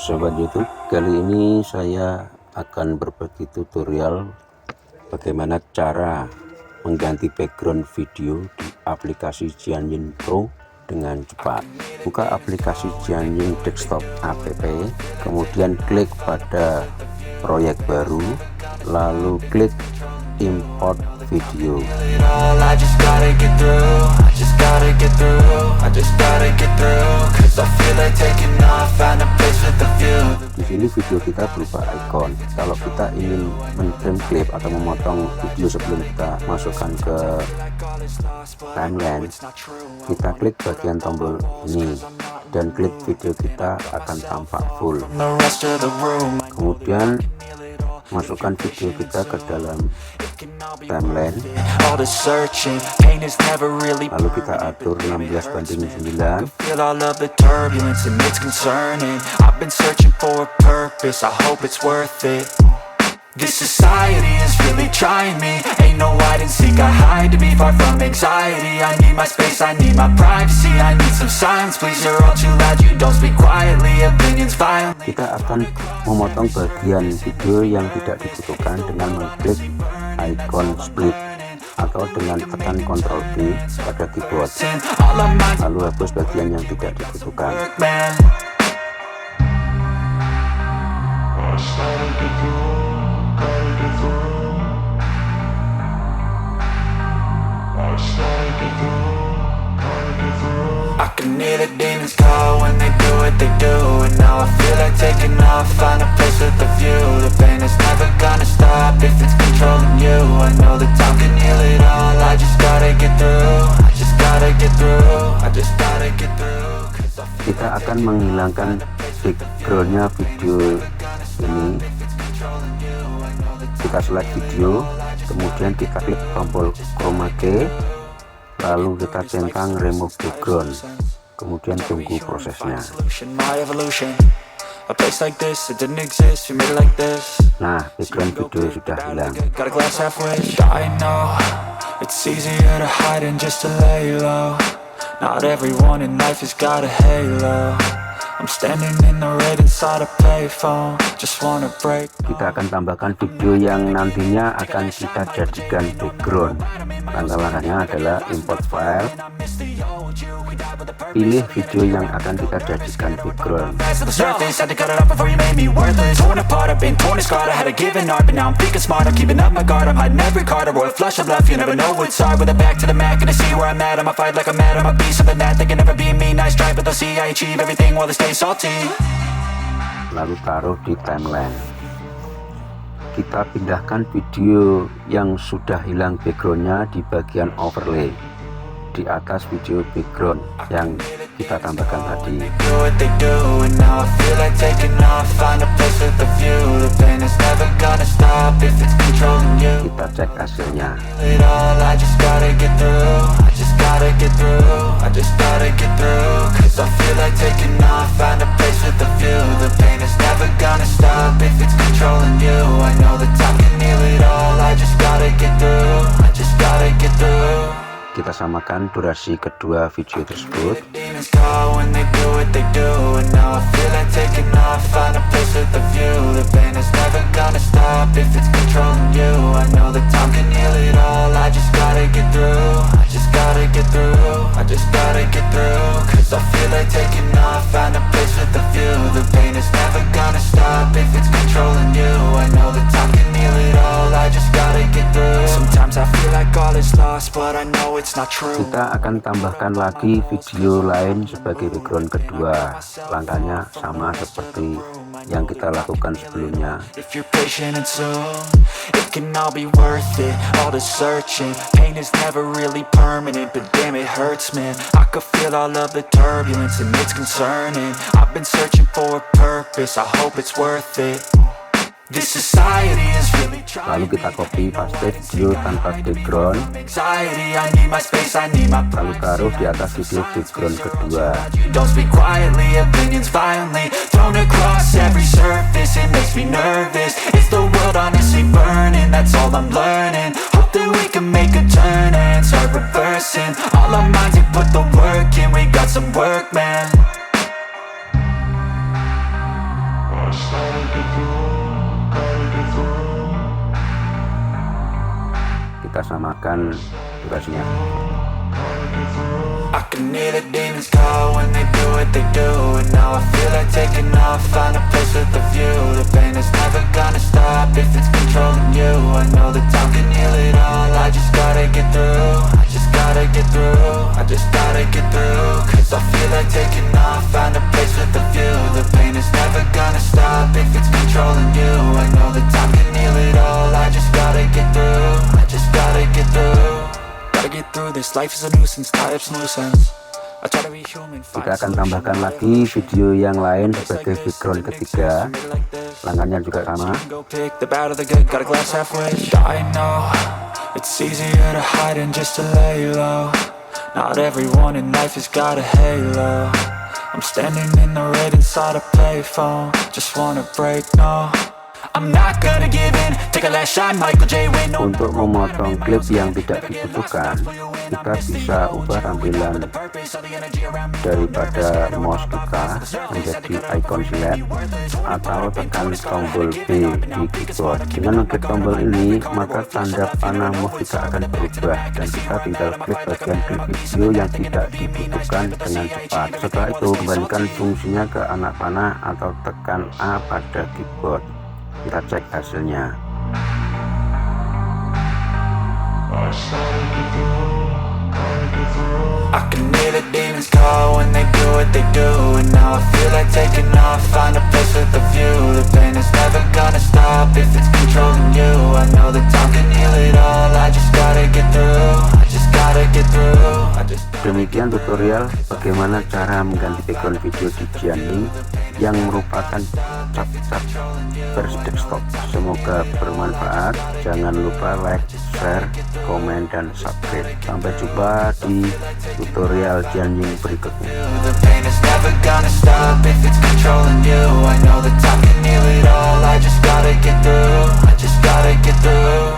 Sobat YouTube, kali ini saya akan berbagi tutorial bagaimana cara mengganti background video di aplikasi Jianyin Pro dengan cepat. Buka aplikasi Jianyin Desktop app, kemudian klik pada proyek baru, lalu klik import video. Di sini video kita berupa icon. Kalau kita ingin men-trim clip atau memotong video sebelum kita masukkan ke timeline, kita klik bagian tombol ini dan klik video kita akan tampak full. Kemudian masukkan video kita ke dalam timeline, lalu kita atur 16:9. This society is really trying me. Ain't no hide and seek, I hide to be far from anxiety. I need my space, I need my privacy. I need some silence, please, you're all too loud. You don't speak quietly, opinions violently. Kita akan memotong bagian video yang tidak dibutuhkan dengan mengklik icon split atau dengan tekan Ctrl D pada keyboard, lalu hapus bagian yang tidak dibutuhkan. I can hear the demons call when they do what they do. And now I feel like taking off, find a place with a view. The pain is never gonna stop if it's controlling you. I know that time can heal it all. I just gotta get through. I just gotta get through. I just gotta get through. Kita akan menghilangkan backgroundnya video ini. Kita select video, kemudian kita klik tombol chroma key, lalu kita centang remove background, kemudian tunggu prosesnya. Nah, background video sudah hilang. Not everyone in life has got a halo. I'm standing in the red inside a payphone. Just wanna break. Kita akan tambahkan video yang nantinya akan kita jadikan background. Langkah-langkahnya adalah import file, pilih video yang akan kita jadikan background. Lalu taruh di timeline. Kita pindahkan video yang sudah hilang backgroundnya di bagian overlay di atas video background yang kita tambahkan tadi. Kita cek hasilnya. Kita samakan durasi kedua video tersebut. Kita akan tambahkan lagi video lain sebagai background kedua. Langkahnya sama seperti yang kita lakukan sebelumnya. Lalu kita copy paste video tanpa background, lalu taruh di atas video background kedua. kita samakan durasinya. I can hear the demons call when they do what they do. And now I feel like taking off, find a place with a view. The pain is never gonna stop if it's controlling you. I know that time can heal it all, I just gotta get through. I just gotta get through, I just gotta get through. Cause I feel like taking off, find a place with a view. The pain is never gonna stop if it's controlling you. I know that time can heal it all, I just gotta get through. I just gotta get through. Gotta get through this, life is a nuisance, tie up some loose ends. I try to be human. Kita akan tambahkan lagi video yang lain sebagai background ketiga. Lengannya juga sama. Go pick the bad or the good, got a glass halfway. I know it's easier to hide than just to lay low. Not everyone in life has got a halo. I'm standing in the red inside a payphone. Just wanna break, no, I'm not gonna give in. Take a last shot, Michael J. Win. Untuk memotong klip yang tidak dibutuhkan, kita bisa ubah tampilan daripada mouse kita menjadi icon select atau tekan tombol B di keyboard. Dengan mengklik tombol ini, maka tanda panah mouse kita akan berubah dan kita tinggal klik bagian klip video yang tidak dibutuhkan dengan cepat. Setelah itu, kembalikan fungsinya ke anak panah atau tekan A pada keyboard. Kita cek hasilnya. I can hear the demons call when they do what they do. And now I feel like taking off, find a place with a view. The pain is never gonna stop if it's controlling you. I know that time can heal it all, I just gotta get through. I just gotta get through. Demikian tutorial bagaimana cara mengganti background video di Jianling yang merupakan cat versi desktop. Semoga bermanfaat. Jangan lupa like, share, komen, dan subscribe. Sampai jumpa di tutorial Jianling berikutnya. The pain is never gonna stop if it's controlling you. I know that time can heal it all, I just gotta get through. I just gotta get through.